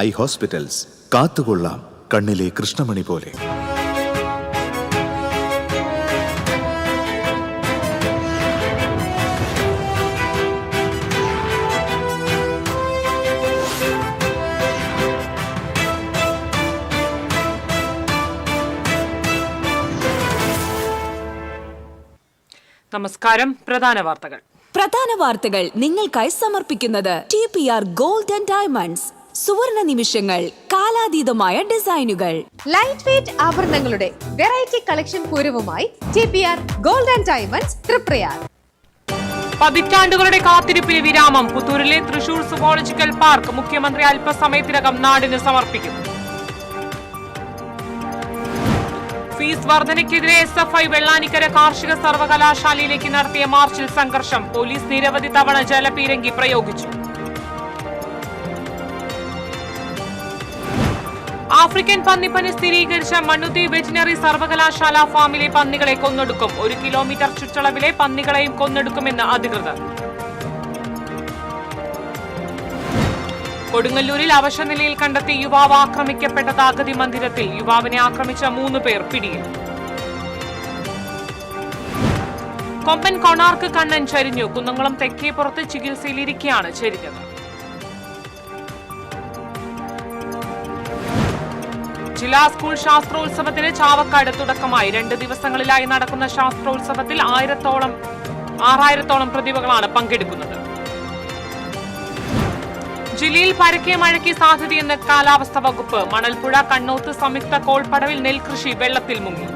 I hospitals കാത്തുകൊള്ളാം കണ്ണിലെ കൃഷ്ണമണി പോലെ. നമസ്കാരം. പ്രധാന വാർത്തകൾ നിങ്ങൾക്കായി സമർപ്പിക്കുന്നത് TPR ഗോൾഡ് ആൻഡ് ഡയമണ്ട്സ്. സുവർണ നിമിഷങ്ങൾ, കാലാതീതമായ ഡിസൈനുകൾ, ലൈറ്റ് വെയ്റ്റ് ആഭരണങ്ങളുടെ വെറൈറ്റി കളക്ഷൻ പൂരവുമായി TPR gold and diamonds Triprayar. പതിറ്റാണ്ടുകളുടെ കാത്തിരിപ്പിന് വിരാമം. പുത്തൂരിലെ തൃശൂർ സുവോളജിക്കൽ പാർക്ക് മുഖ്യമന്ത്രി അല്പസമയത്തിനകം നാടിന് സമർപ്പിക്കും. ഫീസ് വർധനയ്ക്കെതിരെ SFI വെള്ളാനിക്കര കാർഷിക സർവകലാശാലയിലേക്ക് നടത്തിയ മാർച്ചിൽ സംഘർഷം. പോലീസ് നിരവധി തവണ ജലപീരങ്കി പ്രയോഗിച്ചു. ആഫ്രിക്കൻ പന്നിപ്പനി സ്ഥിരീകരിച്ച മണ്ണുത്തി വെറ്റിനറി സർവകലാശാല ഫാമിലെ പന്നികളെ കൊന്നൊടുക്കും. 1 കിലോമീറ്റർ ചുറ്റളവിലെ പന്നികളെയും കൊന്നൊടുക്കുമെന്ന് അധികൃതർ. കൊടുങ്ങല്ലൂരിൽ അവശനിലയിൽ കണ്ടെത്തി യുവാവ് ആക്രമിക്കപ്പെട്ട അഗതി മന്ദിരത്തിൽ. യുവാവിനെ ആക്രമിച്ച 3 പേർ പിടിയിൽ. കൊമ്പൻ കൊണാർക്ക് കണ്ണൻ ചരിഞ്ഞു. കുന്നംകുളം തെക്കേപ്പുറത്ത് ചികിത്സയിലിരിക്കെയാണ് ചരിഞ്ഞത്. ജില്ലാ സ്കൂൾ ശാസ്ത്രോത്സവത്തിന് ചാവക്കാട് തുടക്കമായി. 2 ദിവസങ്ങളിലായി നടക്കുന്ന ശാസ്ത്രോത്സവത്തിൽ 6000-ഓളം പ്രതിഭകളാണ് പങ്കെടുക്കുന്നത്. ജില്ലയിൽ പരക്കെ മഴയ്ക്ക് സാധ്യതയെന്ന് കാലാവസ്ഥാ വകുപ്പ്. മണൽപ്പുഴ കണ്ണോത്ത് സംയുക്ത കോൾപ്പടവിൽ നെൽകൃഷി വെള്ളത്തിൽ മുങ്ങി.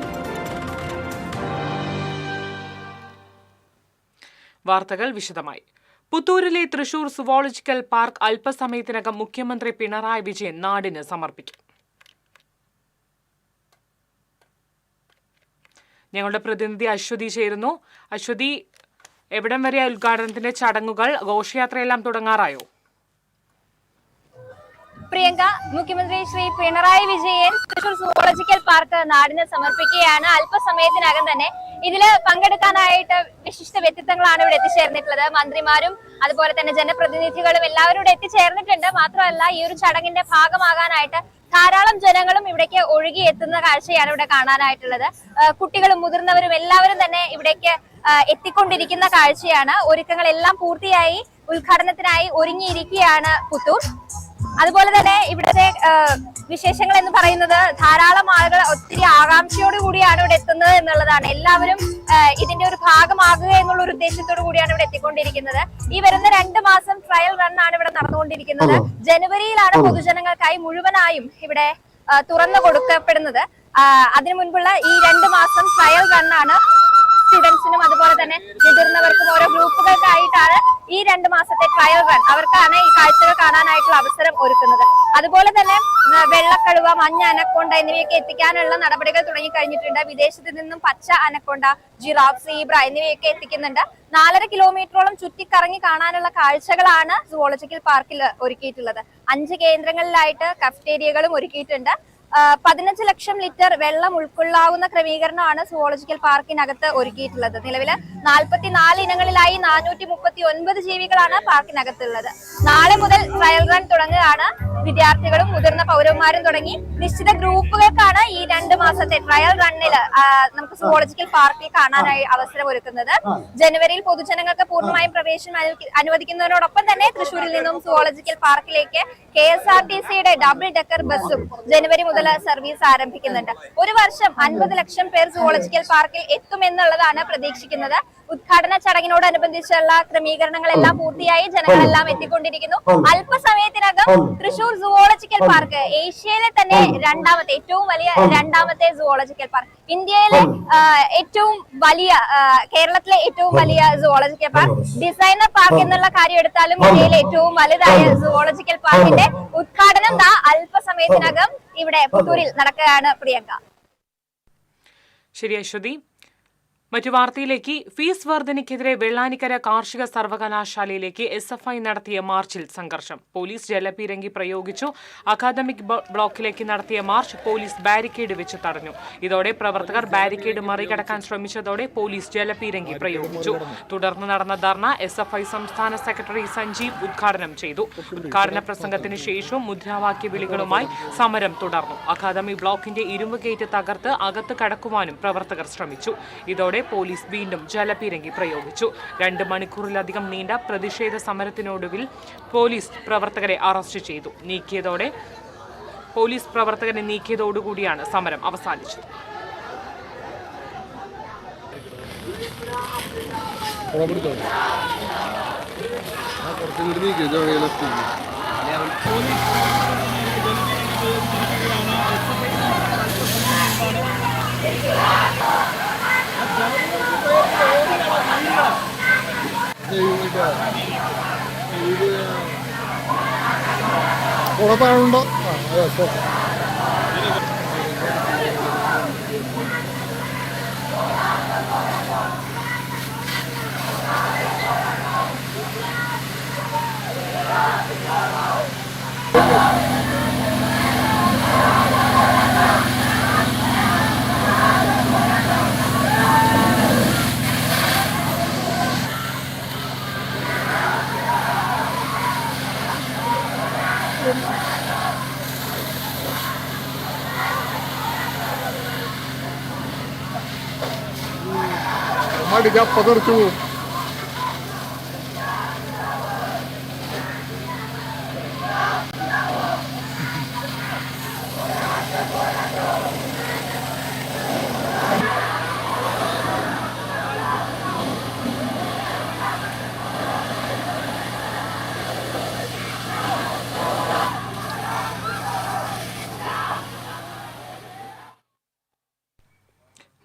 വാർത്തകൾ വിശദമായി. പുത്തൂരിലെ തൃശൂർ സുവോളജിക്കൽ പാർക്ക് അല്പസമയത്തിനകം മുഖ്യമന്ത്രി പിണറായി വിജയൻ നാടിന് സമർപ്പിക്കും. ഞങ്ങളുടെ പ്രതിനിധി അശ്വതി ചേരുന്നു. അശ്വതി, എവിടം വരെ ഉദ്ഘാടനത്തിന്റെ ചടങ്ങുകൾ? ഘോഷയാത്രയെല്ലാം തുടങ്ങാറായോ? പ്രിയങ്ക, മുഖ്യമന്ത്രി ശ്രീ പിണറായി വിജയൻ തൃശൂർ സുവോളജിക്കൽ പാർക്ക് നാടിന് സമർപ്പിക്കുകയാണ്. അല്പസമയത്തിനകം തന്നെ ഇതില് പങ്കെടുക്കാനായിട്ട് വിശിഷ്ട വ്യക്തിത്വങ്ങളാണ് ഇവിടെ എത്തിച്ചേർന്നിട്ടുള്ളത്. മന്ത്രിമാരും അതുപോലെ തന്നെ ജനപ്രതിനിധികളും എല്ലാവരും ഇവിടെ എത്തിച്ചേർന്നിട്ടുണ്ട്. മാത്രമല്ല, ഈ ഒരു ചടങ്ങിന്റെ ഭാഗമാകാനായിട്ട് ധാരാളം ജനങ്ങളും ഇവിടേക്ക് ഒഴുകിയെത്തുന്ന കാഴ്ചയാണ് ഇവിടെ കാണാനായിട്ടുള്ളത്. കുട്ടികളും മുതിർന്നവരും എല്ലാവരും തന്നെ ഇവിടേക്ക് എത്തിക്കൊണ്ടിരിക്കുന്ന കാഴ്ചയാണ്. ഒരുക്കങ്ങളെല്ലാം പൂർത്തിയായി ഉദ്ഘാടനത്തിനായി ഒരുങ്ങിയിരിക്കുകയാണ് പുത്തൂർ. അതുപോലെ തന്നെ ഇവിടുത്തെ വിശേഷങ്ങൾ എന്ന് പറയുന്നത് ധാരാളം ആളുകൾ ഒത്തിരി ആകാംക്ഷയോട് കൂടിയാണ് ഇവിടെ എത്തുന്നത് എന്നുള്ളതാണ്. എല്ലാവരും ഇതിന്റെ ഒരു ഭാഗമാകുക എന്നുള്ള ഒരു ഉദ്ദേശത്തോടു കൂടിയാണ് ഇവിടെ എത്തിക്കൊണ്ടിരിക്കുന്നത്. ഈ വരുന്ന 2 മാസം ട്രയൽ റൺ ആണ് ഇവിടെ നടന്നുകൊണ്ടിരിക്കുന്നത്. ജനുവരിയിലാണ് പൊതുജനങ്ങൾക്കായി മുഴുവനായും ഇവിടെ തുറന്നു കൊടുക്കപ്പെടുന്നത്. അതിനു മുൻപുള്ള ഈ 2 മാസം ട്രയൽ റൺ ആണ്. സ്റ്റുഡൻസിനും അതുപോലെ തന്നെ മുതിർന്നവർക്കും ഓരോ ഗ്രൂപ്പുകൾക്കായിട്ടാണ് ഈ 2 മാസത്തെ ട്രയൽ റൺ. അവർക്കാണ് ഈ കാഴ്ചകൾ കാണാനായിട്ടുള്ള അവസരം ഒരുക്കുന്നത്. അതുപോലെ തന്നെ വെള്ളക്കടുവ, മഞ്ഞ അനക്കോണ്ട എന്നിവയൊക്കെ എത്തിക്കാനുള്ള നടപടികൾ തുടങ്ങിക്കഴിഞ്ഞിട്ടുണ്ട്. വിദേശത്ത് നിന്നും പച്ച അനക്കോണ്ട, ജിറാഫ്, സീബ്ര എന്നിവയൊക്കെ എത്തിക്കുന്നുണ്ട്. 4.5 കിലോമീറ്ററോളം ചുറ്റിക്കറങ്ങി കാണാനുള്ള കാഴ്ചകളാണ് സുവോളജിക്കൽ പാർക്കിൽ ഒരുക്കിയിട്ടുള്ളത്. 5 കേന്ദ്രങ്ങളിലായിട്ട് കഫ്റ്റേരിയകളും ഒരുക്കിയിട്ടുണ്ട്. 15 ലക്ഷം ലിറ്റർ വെള്ളം ഉൾക്കൊള്ളാവുന്ന ക്രമീകരണമാണ് സുവോളജിക്കൽ പാർക്കിനകത്ത് ഒരുക്കിയിട്ടുള്ളത്. നിലവില് 44 ഇനങ്ങളിലായി 439 ജീവികളാണ് പാർക്കിനകത്തുള്ളത്. നാളെ മുതൽ ട്രയൽ റൺ തുടങ്ങുകയാണ്. വിദ്യാർത്ഥികളും മുതിർന്ന പൗരന്മാരും തുടങ്ങി നിശ്ചിത ഗ്രൂപ്പുകൾക്കാണ് ഈ 2 മാസത്തെ ട്രയൽ റണ്ണിൽ നമുക്ക് സുവോളജിക്കൽ പാർക്കിൽ കാണാനായി അവസരം ഒരുക്കുന്നത്. ജനുവരിയിൽ പൊതുജനങ്ങൾക്ക് പൂർണ്ണമായും പ്രവേശനം അനുവദിക്കുന്നതിനോടൊപ്പം തന്നെ തൃശ്ശൂരിൽ നിന്നും സുവോളജിക്കൽ പാർക്കിലേക്ക് KSRTCയുടെ ഡബിൾ ഡെക്കർ ബസ്സും ജനുവരി മുതൽ സർവീസ് ആരംഭിക്കുന്നുണ്ട്. ഒരു വർഷം 50 ലക്ഷം പേർ സുവോളജിക്കൽ പാർക്കിൽ എത്തുമെന്നുള്ളതാണ് പ്രതീക്ഷിക്കുന്നത്. ഉദ്ഘാടന ചടങ്ങിനോടനുബന്ധിച്ചുള്ള ക്രമീകരണങ്ങളെല്ലാം പൂർത്തിയായി. ജനങ്ങളെല്ലാം എത്തിക്കൊണ്ടിരിക്കുന്നു. അല്പസമയത്തിനകം തൃശൂർ സുവോളജിക്കൽ പാർക്ക് ഏഷ്യയിലെ തന്നെ ഏറ്റവും വലിയ രണ്ടാമത്തെ സുവോളജിക്കൽ പാർക്ക്, ഇന്ത്യയിലെ ഏറ്റവും വലിയ, കേരളത്തിലെ ഏറ്റവും വലിയ സുവോളജിക്കൽ പാർക്ക്, ഡിസൈനർ പാർക്ക് എന്നുള്ള കാര്യം എടുത്താലും ഇന്ത്യയിലെ ഏറ്റവും വലുതായ സുവോളജിക്കൽ പാർക്കിന്റെ ഉദ്ഘാടനം അല്പസമയത്തിനകം ഇവിടെ പുത്തൂരിൽ നടക്കുകയാണ്. പ്രിയങ്ക. ശരി അശ്വതി. മറ്റു വാർത്തയിലേക്ക്. ഫീസ് വർധനയ്ക്കെതിരെ വെള്ളാനിക്കര കാർഷിക സർവകലാശാലയിലേക്ക് SFI നടത്തിയ മാർച്ചിൽ സംഘർഷം. പോലീസ് ജലപീരങ്കി പ്രയോഗിച്ചു. അക്കാദമിക് ബ്ലോക്കിലേക്ക് നടത്തിയ മാർച്ച് പോലീസ് ബാരിക്കേഡ് വെച്ച് തടഞ്ഞു. ഇതോടെ പ്രവർത്തകർ ബാരിക്കേഡ് മറികടക്കാൻ ശ്രമിച്ചതോടെ പോലീസ് ജലപീരങ്കി പ്രയോഗിച്ചു. തുടർന്ന് നടന്ന ധർണ SFI സംസ്ഥാന സെക്രട്ടറി സഞ്ജീവ് ഉദ്ഘാടനം ചെയ്തു. ഉദ്ഘാടന പ്രസംഗത്തിന് ശേഷവും മുദ്രാവാക്യ വിളികളുമായി സമരം തുടർന്നു. അക്കാദമിക് ബ്ലോക്കിന്റെ ഇരുമ്പ് ഗേറ്റ് തകർത്ത് അകത്ത് കടക്കുവാനും പ്രവർത്തകർ ശ്രമിച്ചു. ഇതോടെ പോലീസ് വീണ്ടും ജലപീരങ്കി പ്രയോഗിച്ചു. 2 മണിക്കൂറിലധികം നീണ്ട പ്രതിഷേധ സമരത്തിനൊടുവിൽ പോലീസ് പ്രവർത്തകരെ അറസ്റ്റ് ചെയ്തു. പോലീസ് പ്രവർത്തകരെ നീക്കിയതോടുകൂടിയാണ് സമരം അവസാനിച്ചത്. പുറത്താണുണ്ടോ? മടിക്കാൻ പതർച്ചു.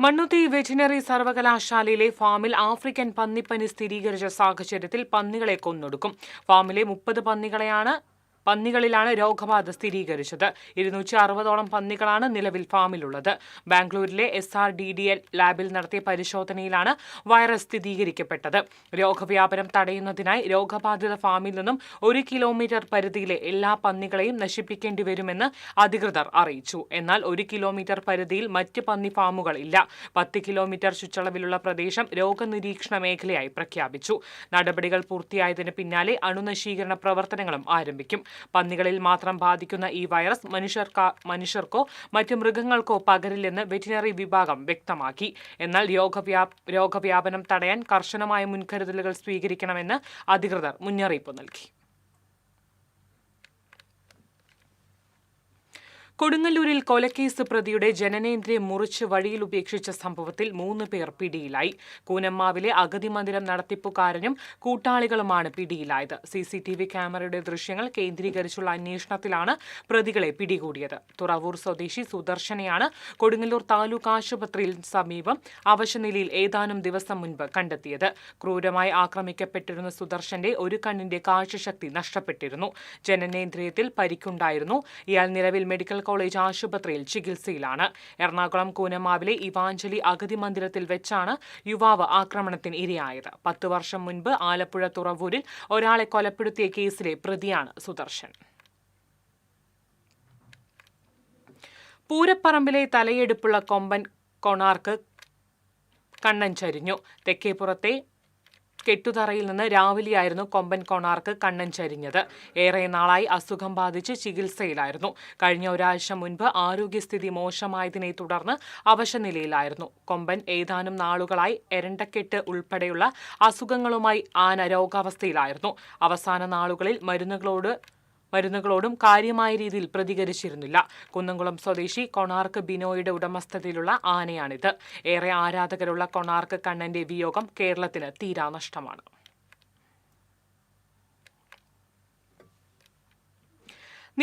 മണ്ണുത്തി വെറ്റിനറി സർവകലാശാലയിലെ ഫാമിൽ ആഫ്രിക്കൻ പന്നിപ്പനി സ്ഥിരീകരിച്ച സാഹചര്യത്തിൽ പന്നികളെ കൊന്നൊടുക്കും. ഫാമിലെ 30 പന്നികളിലാണ് രോഗബാധ സ്ഥിരീകരിച്ചത്. 260ഓളം പന്നികളാണ് നിലവിൽ ഫാമിലുള്ളത്. ബാംഗ്ലൂരിലെ SRDDL ലാബിൽ നടത്തിയ പരിശോധനയിലാണ് വൈറസ് സ്ഥിരീകരിക്കപ്പെട്ടത്. രോഗവ്യാപനം തടയുന്നതിനായി രോഗബാധിത ഫാമിൽ നിന്നും 1 കിലോമീറ്റർ പരിധിയിലെ എല്ലാ പന്നികളെയും നശിപ്പിക്കേണ്ടി വരുമെന്ന് അധികൃതർ അറിയിച്ചു. എന്നാൽ 1 കിലോമീറ്റർ പരിധിയിൽ മറ്റ് പന്നി ഫാമുകൾ ഇല്ല. 10 കിലോമീറ്റർ ചുറ്റളവിലുള്ള പ്രദേശം രോഗനിരീക്ഷണ മേഖലയായി പ്രഖ്യാപിച്ചു. നടപടികൾ പൂർത്തിയായതിന് പിന്നാലെ അണുനശീകരണ പ്രവർത്തനങ്ങളും ആരംഭിക്കും. പന്നികളിൽ മാത്രം ബാധിക്കുന്ന ഈ വൈറസ് മനുഷ്യർക്കോ മറ്റ് മൃഗങ്ങൾക്കോ പകരില്ലെന്ന് വെറ്റിനറി വിഭാഗം വ്യക്തമാക്കി. എന്നാൽ രോഗവ്യാപനം തടയാൻ കർശനമായ മുൻകരുതലുകൾ സ്വീകരിക്കണമെന്ന് അധികൃതർ മുന്നറിയിപ്പ് നൽകി. കൊടുങ്ങല്ലൂരിൽ കൊലക്കേസ് പ്രതിയുടെ ജനനേന്ദ്രിയം മുറിച്ച് വഴിയിൽ ഉപേക്ഷിച്ച സംഭവത്തിൽ 3 പേർ പിടിയിലായി. കൂനമ്മാവിലെ അഗതി മന്ദിരം നടത്തിപ്പുകാരനും കൂട്ടാളികളുമാണ് പിടിയിലായത്. CCTV ക്യാമറയുടെ ദൃശ്യങ്ങൾ കേന്ദ്രീകരിച്ചുള്ള അന്വേഷണത്തിലാണ് പ്രതികളെ പിടികൂടിയത്. തുറവൂർ സ്വദേശി സുദർശനെയാണ് കൊടുങ്ങല്ലൂർ താലൂക്ക് ആശുപത്രിയിൽ സമീപം അവശനിലയിൽ ഏതാനും ദിവസം മുൻപ് കണ്ടെത്തിയത്. ക്രൂരമായി ആക്രമിക്കപ്പെട്ടിരുന്ന സുദർശന്റെ ഒരു കണ്ണിന്റെ കാഴ്ചശക്തി നഷ്ടപ്പെട്ടിരുന്നു. ജനനേന്ദ്രിയത്തിൽ പരിക്കുണ്ടായിരുന്നു. ഇയാൾ നിലവിൽ മെഡിക്കൽ കോളേജ് ആശുപത്രിയിൽ ചികിത്സയിലാണ്. എറണാകുളം കൂനമാവിലെ ഇവാഞ്ചലി അഗതി മന്ദിരത്തിൽ വെച്ചാണ് യുവാവ് ആക്രമണത്തിന് ഇരയായത്. 10 വർഷം മുൻപ് ആലപ്പുഴ തുറവൂരിൽ ഒരാളെ കൊലപ്പെടുത്തിയ കേസിലെ പ്രതിയാണ് സുദർശൻ. പൂരപ്പറമ്പിലെ തലയെടുപ്പുള്ള കൊമ്പൻ കൊണാർക്ക് കണ്ണൻ ചരിഞ്ഞു. തെക്കേപ്പുറത്തെ കെട്ടുതറയിൽ നിന്ന് രാവിലെയായിരുന്നു കൊമ്പൻ കൊണാർക്ക് കണ്ണൻ ചരിഞ്ഞത്. ഏറെ നാളായി അസുഖം ബാധിച്ച് ചികിത്സയിലായിരുന്നു. കഴിഞ്ഞ ഒരാഴ്ച മുൻപ് ആരോഗ്യസ്ഥിതി മോശമായതിനെ തുടർന്ന് അവശനിലയിലായിരുന്നു. കൊമ്പൻ ഏതാനും നാളുകളായി എരണ്ടക്കെട്ട് ഉൾപ്പെടെയുള്ള അസുഖങ്ങളുമായി ആന രോഗാവസ്ഥയിലായിരുന്നു. അവസാന നാളുകളിൽ മരുന്നുകളോടും കാര്യമായ രീതിയിൽ പ്രതികരിച്ചിരുന്നില്ല. കുന്നംകുളം സ്വദേശി കൊണാർക്ക് ബിനോയുടെ ഉടമസ്ഥതയിലുള്ള ആനയാണിത്. ഏറെ ആരാധകരുള്ള കൊണാർക്ക് കണ്ണന്റെ വിയോഗം കേരളത്തിന് തീരാനഷ്ടമാണ്.